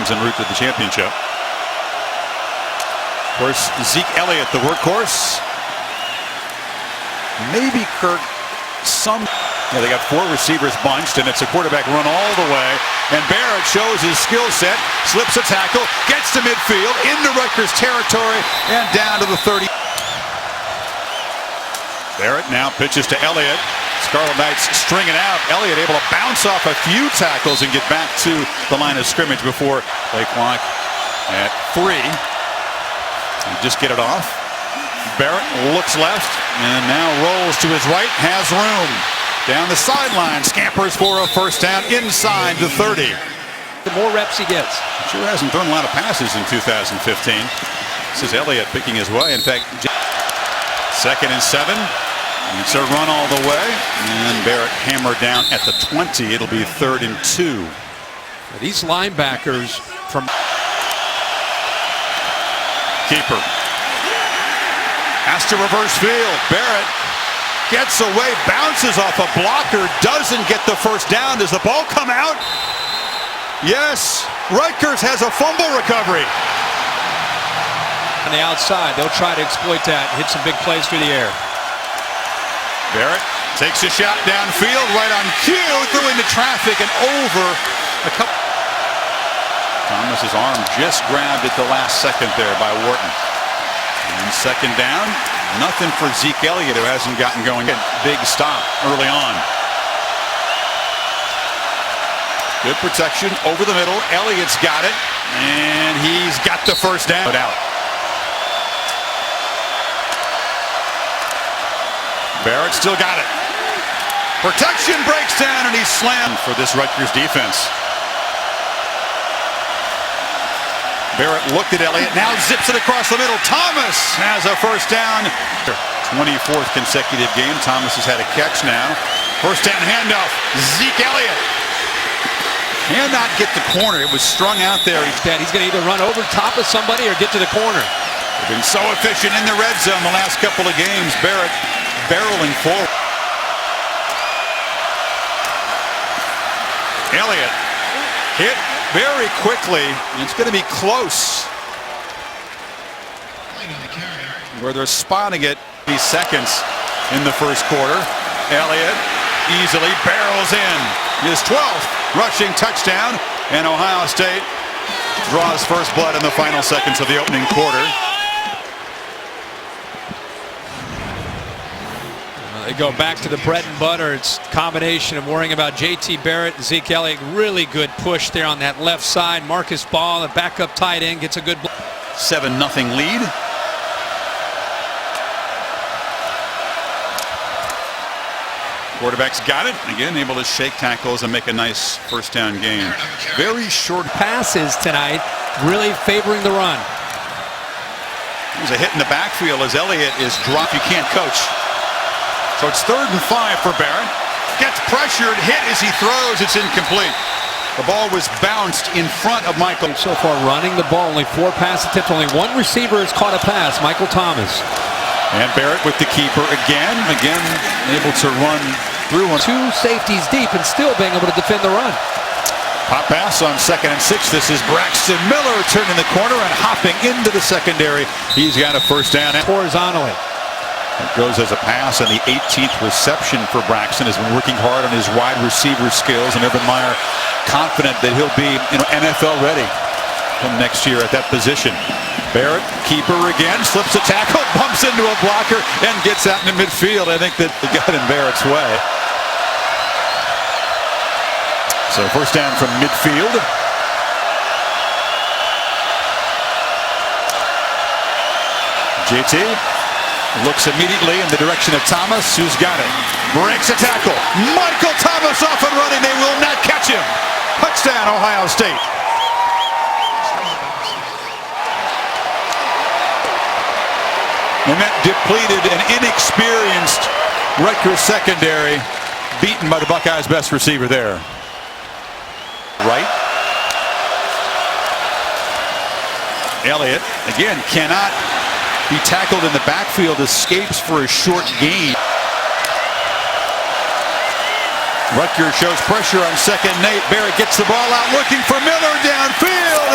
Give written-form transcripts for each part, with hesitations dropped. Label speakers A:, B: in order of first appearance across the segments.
A: Spartans en route to the championship. Of course, Ezekiel Elliott, the workhorse. Maybe Kirk Yeah, they got 4 receivers bunched, and it's a quarterback run all the way. And Barrett shows his skill set, slips a tackle, gets to midfield, into Rutgers territory, and down to the 30. Barrett now pitches to Elliott. Scarlet Knights string it out. Elliott able to bounce off a few tackles and get back to the line of scrimmage before play clock at 3. And just get it off. Barrett looks left and now rolls to his right, has room. Down the sideline, scampers for a first down inside the 30.
B: The more reps he gets.
A: Sure hasn't thrown a lot of passes in 2015. This is Elliott picking his way. In fact, 2nd and 7. It's a run all the way. And Barrett hammered down at the 20. It'll be 3rd and 2.
B: These linebackers from
A: keeper has to reverse field. Barrett gets away, bounces off a blocker, doesn't get the first down. Does the ball come out? Yes. Rutgers has a fumble recovery.
B: On the outside, they'll try to exploit that. Hit some big plays through the air.
A: Barrett takes a shot downfield, right on cue, through into traffic and over a couple. Thomas's arm just grabbed at the last second there by Wharton. And 2nd down, nothing for Ezekiel Elliott, who hasn't gotten going. Big stop early on. Good protection over the middle. Elliott's got it, and he's got the first down. Barrett still got it. Protection breaks down, and he's slammed for this Rutgers defense. Barrett looked at Elliott, now zips it across the middle. Thomas has a first down. 24th consecutive game. Thomas has had a catch now. First down handoff. Zeke Elliott cannot get the corner. It was strung out there.
B: He's going to either run over top of somebody or get to the corner.
A: They've been so efficient in the red zone the last couple of games. Barrett barreling forward. Elliott hit very quickly. It's going to be close. Where they're spotting it these seconds in the first quarter. Elliott easily barrels in. His 12th rushing touchdown. And Ohio State draws first blood in the final seconds of the opening quarter.
B: They go back to the bread and butter. It's a combination of worrying about JT Barrett, Ezekiel Elliott. Really good push there on that left side. Marcus Ball, the backup tight end, gets a good
A: 7-0 lead. Quarterback's got it. Again, able to shake tackles and make a nice first down gain. Very short
B: passes tonight, really favoring the run.
A: There's a hit in the backfield as Elliott is dropped. You can't coach. So it's 3rd and 5 for Barrett. Gets pressured, hit as he throws. It's incomplete. The ball was bounced in front of Michael.
B: So far running the ball, only 4 pass attempts. Only 1 receiver has caught a pass, Michael Thomas.
A: And Barrett with the keeper again able to run through
B: 2 safeties deep and still being able to defend the run.
A: Pop pass on 2nd and 6. This is Braxton Miller turning the corner and hopping into the secondary. He's got a first down.
B: Horizontally.
A: It goes as a pass, and the 18th reception for Braxton. Has been working hard on his wide receiver skills, and Urban Meyer confident that he'll be NFL ready come next year at that position. Barrett, keeper again, slips a tackle, bumps into a blocker, and gets out into midfield. I think that got in Barrett's way. So first down from midfield. JT looks immediately in the direction of Thomas, who's got it. Breaks a tackle. Michael Thomas off and running. They will not catch him. Touchdown, Ohio State. And that depleted and inexperienced Rutgers secondary, beaten by the Buckeyes' best receiver there. Right. Elliott, again, cannot be tackled in the backfield, escapes for a short gain. Rutgers shows pressure on 2nd and 8. Barrett gets the ball out looking for Miller downfield,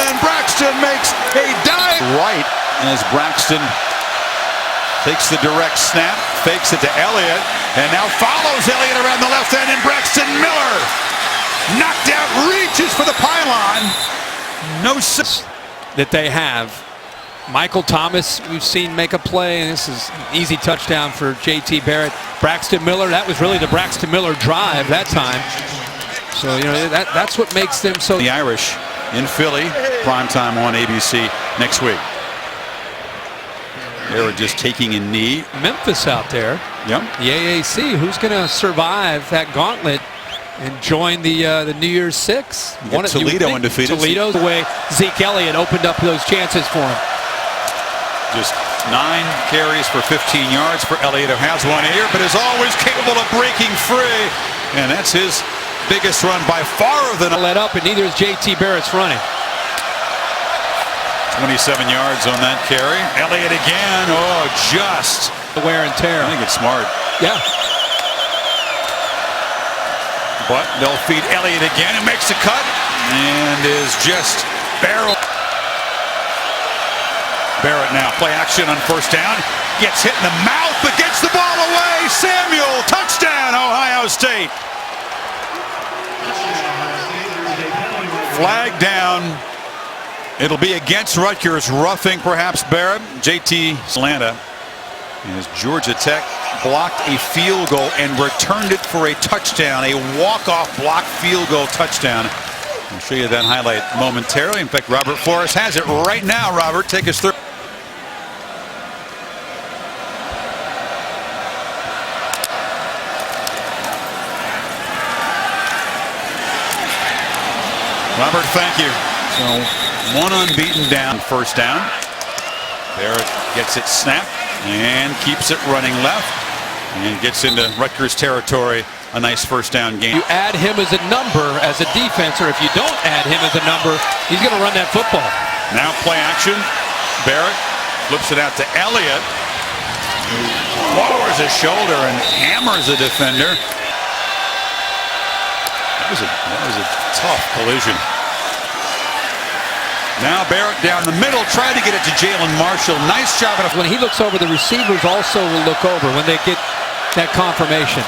A: right as Braxton takes the direct snap, fakes it to Elliott, and now follows Elliott around the left end, and Braxton Miller knocked out, reaches for the pylon. No sense
B: that they have. Michael Thomas, we've seen make a play, and this is an easy touchdown for JT Barrett. Braxton Miller, that was really the Braxton Miller drive that time. So, you know, that's what makes them so.
A: The Irish in Philly, primetime on ABC next week. They were just taking a knee.
B: Memphis out there.
A: Yep.
B: The AAC, who's going to survive that gauntlet and join the New Year's Six?
A: Toledo undefeated.
B: Toledo, the way Ezekiel Elliott opened up those chances for him.
A: Just 9 carries for 15 yards for Elliott, who has one here, but is always capable of breaking free. And that's his biggest run by far than
B: let up, and neither is JT Barrett's running.
A: 27 yards on that carry. Elliott again. Oh, just
B: the wear and tear.
A: I think it's smart.
B: Yeah.
A: But they'll feed Elliott again, and makes a cut, and is just barrel. Barrett now play action on first down. Gets hit in the mouth, but gets the ball away. Samuel, touchdown, Ohio State. Flag down. It'll be against Rutgers, roughing perhaps Barrett. JT Atlanta, as Georgia Tech blocked a field goal and returned it for a touchdown, a walk-off block field goal touchdown. I'll show you that highlight momentarily. In fact, Robert Flores has it right now. Robert, take us through. Robert, thank you. So one unbeaten down, first down. Barrett gets it snapped and keeps it running left and gets into Rutgers territory. A nice first down game.
B: You add him as a number as a defense, or if you don't add him as a number, he's going to run that football.
A: Now play action. Barrett flips it out to Elliott, who lowers his shoulder and hammers a defender. That was a tough collision. Now Barrett down the middle, tried to get it to Jalen Marshall. Nice job.
B: When he looks over, the receivers also will look over when they get that confirmation.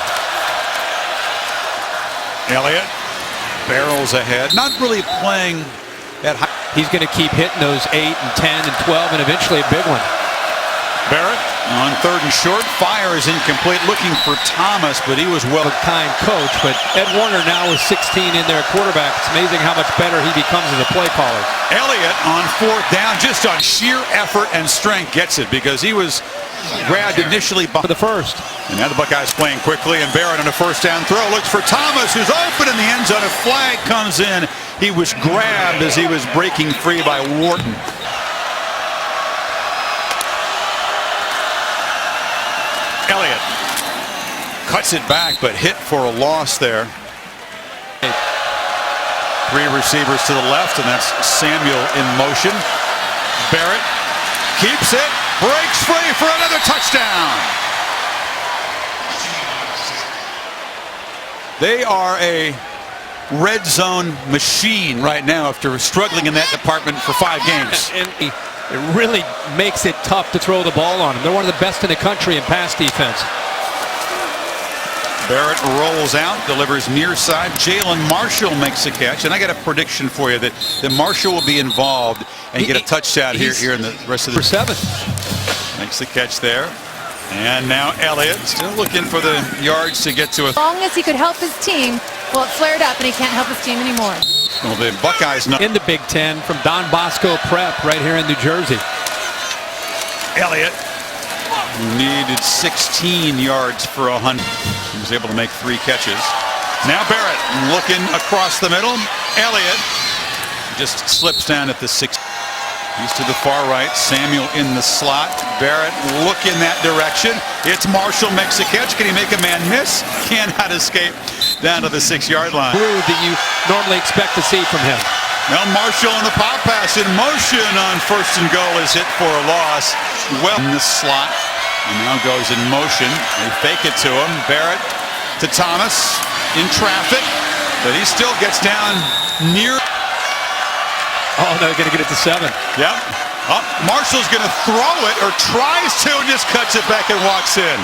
A: Elliott barrels ahead, not really playing at high.
B: He's going to keep hitting those 8 and 10 and 12 and eventually a big one.
A: Barrett on third and short, fires incomplete, looking for Thomas, but he was well.
B: A kind coach, but Ed Warner now is 16 in their quarterback. It's amazing how much better he becomes as a play caller.
A: Elliott on fourth down, just on sheer effort and strength, gets it because he was grabbed initially
B: for the first.
A: And now the Buckeyes playing quickly, and Barrett on a first down throw looks for Thomas, who's open in the end zone. A flag comes in. He was grabbed as he was breaking free by Wharton. Elliott cuts it back, but hit for a loss there. 3 receivers to the left, and that's Samuel in motion. Barrett keeps it, breaks free for another touchdown. They are a red zone machine right now after struggling in that department for 5 games.
B: And it really makes it tough to throw the ball on them. They're one of the best in the country in pass defense.
A: Barrett rolls out, delivers near side. Jalen Marshall makes a catch, and I got a prediction for you that Marshall will be involved and get a touchdown here in the rest of the.
B: For 7.
A: Makes the catch there. And now Elliott still looking for the yards to get to
C: As long as he could help his team, well, it flared up and he can't help his team anymore.
A: Well, the Buckeyes
B: in the Big Ten from Don Bosco Prep right here in New Jersey.
A: Elliott needed 16 yards for 100. He was able to make 3 catches. Now Barrett looking across the middle. Elliott just slips down at the 6. He's to the far right. Samuel in the slot. Barrett look in that direction. It's Marshall, makes a catch. Can he make a man miss? Cannot escape down to the 6-yard line.
B: That you normally expect to see from him.
A: Now Marshall on the pop pass in motion on first and goal is hit for a loss. Well in the slot. And now goes in motion. They fake it to him. Barrett to Thomas in traffic. But he still gets down near.
B: Oh, no, they're going to get it to 7.
A: Yep. Oh, Marshall's going to throw it, or tries to, and just cuts it back and walks in.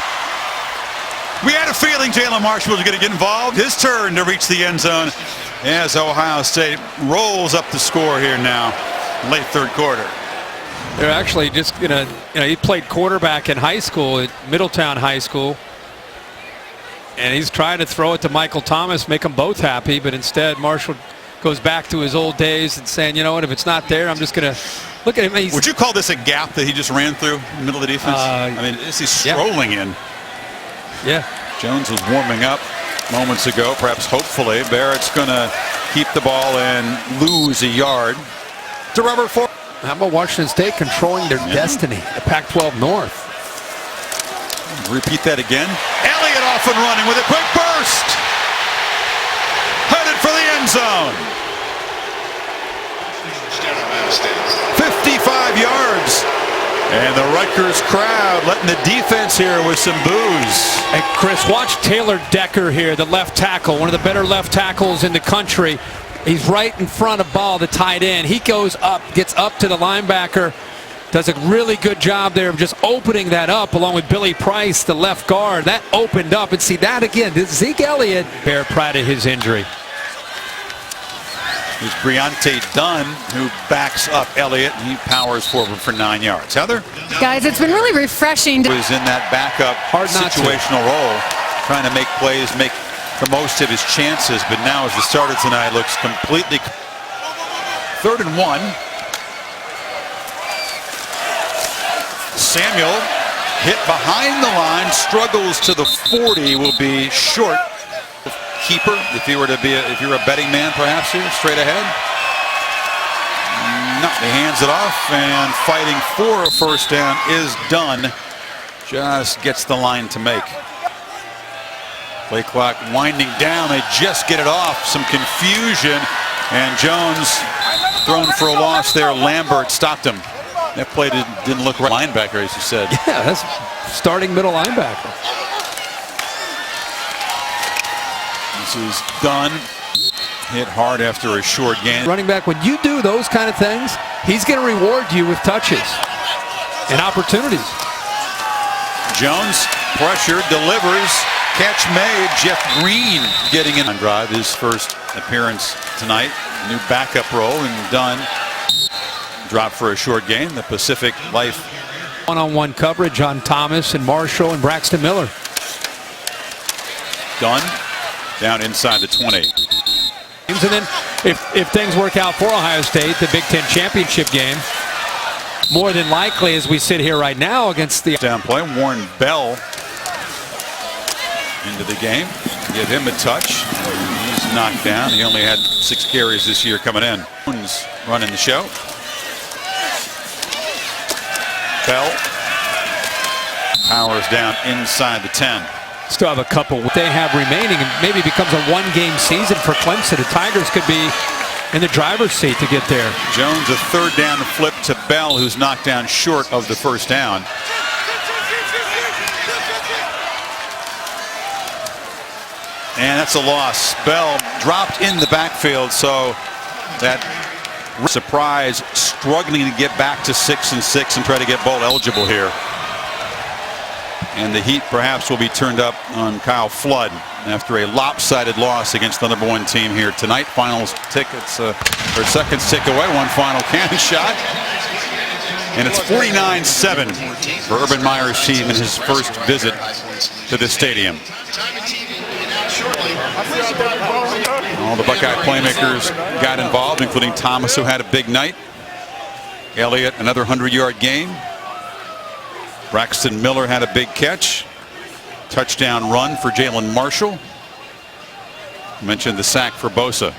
A: We had a feeling Jalen Marshall was going to get involved. His turn to reach the end zone as Ohio State rolls up the score here now, late third quarter.
B: They're actually just going to, he played quarterback in high school at Middletown High School. And he's trying to throw it to Michael Thomas, make them both happy. But instead, Marshall goes back to his old days and saying, you know what, if it's not there, I'm just going to look at him.
A: Would you call this a gap that he just ran through in the middle of the defense? I mean, is he strolling in?
B: Yeah.
A: Jones was warming up moments ago, perhaps hopefully. Barrett's going to keep the ball and lose a yard to Robert Ford.
B: How about Washington State controlling their destiny at Pac-12 North?
A: Repeat that again. Elliott off and running with a quick burst. Headed for the end zone. 55 yards. And the Rutgers crowd letting the defense here with some boos.
B: And Chris, watch Taylor Decker here, the left tackle, one of the better left tackles in the country. He's right in front of Ball, the tight end. He goes up, gets up to the linebacker, does a really good job there of just opening that up along with Billy Price, the left guard. That opened up, and see that again. Ezekiel Elliott, Bear proud of his injury.
A: Here's Briante Dunn, who backs up Elliott, and he powers forward for 9 yards. Heather?
C: Guys, it's been really refreshing.
A: Was in that backup situational role, trying to make plays, make the most of his chances, but now as the starter tonight looks completely. 3rd and 1. Samuel hit behind the line, struggles to the 40, will be short. Keeper, if you were to be if you're a betting man perhaps here, straight ahead. No, he hands it off, and fighting for a first down is done. Just gets the line to make. Play clock winding down. They just get it off. Some confusion, and Jones thrown for a loss there. Lambert stopped him. That play didn't look right. Linebacker, as you said.
B: Yeah, that's starting middle linebacker.
A: This is Dunn. Hit hard after a short gain.
B: Running back, when you do those kind of things, he's going to reward you with touches and opportunities.
A: Jones pressured, delivers, catch made. Jeff Green getting in on drive, his first appearance tonight. New backup role, and Dunn dropped for a short gain. The Pacific Life
B: one-on-one coverage on Thomas and Marshall and Braxton Miller.
A: Dunn down inside the 20.
B: And then if things work out for Ohio State, the Big Ten championship game, more than likely as we sit here right now against the
A: down play, Warren Bell into the game. Give him a touch. He's knocked down. He only had 6 carries this year coming in. Jones running the show. Bell powers down inside the 10.
B: Still have a couple they have remaining, and maybe becomes a one-game season for Clemson. The Tigers could be in the driver's seat to get there.
A: Jones, a 3rd down flip to Bell, who's knocked down short of the first down. And that's a loss. Bell dropped in the backfield, so that surprise, struggling to get back to 6-6 and try to get bowl eligible here. And the heat perhaps will be turned up on Kyle Flood after a lopsided loss against the #1 team here tonight. Finals tickets, or seconds tick away. One final cannon shot. And it's 49-7 for Urban Meyer's team in his first visit to this stadium. All the Buckeye playmakers got involved, including Thomas, who had a big night. Elliott, another 100-yard game. Braxton Miller had a big catch. Touchdown run for Jalen Marshall. Mentioned the sack for Bosa.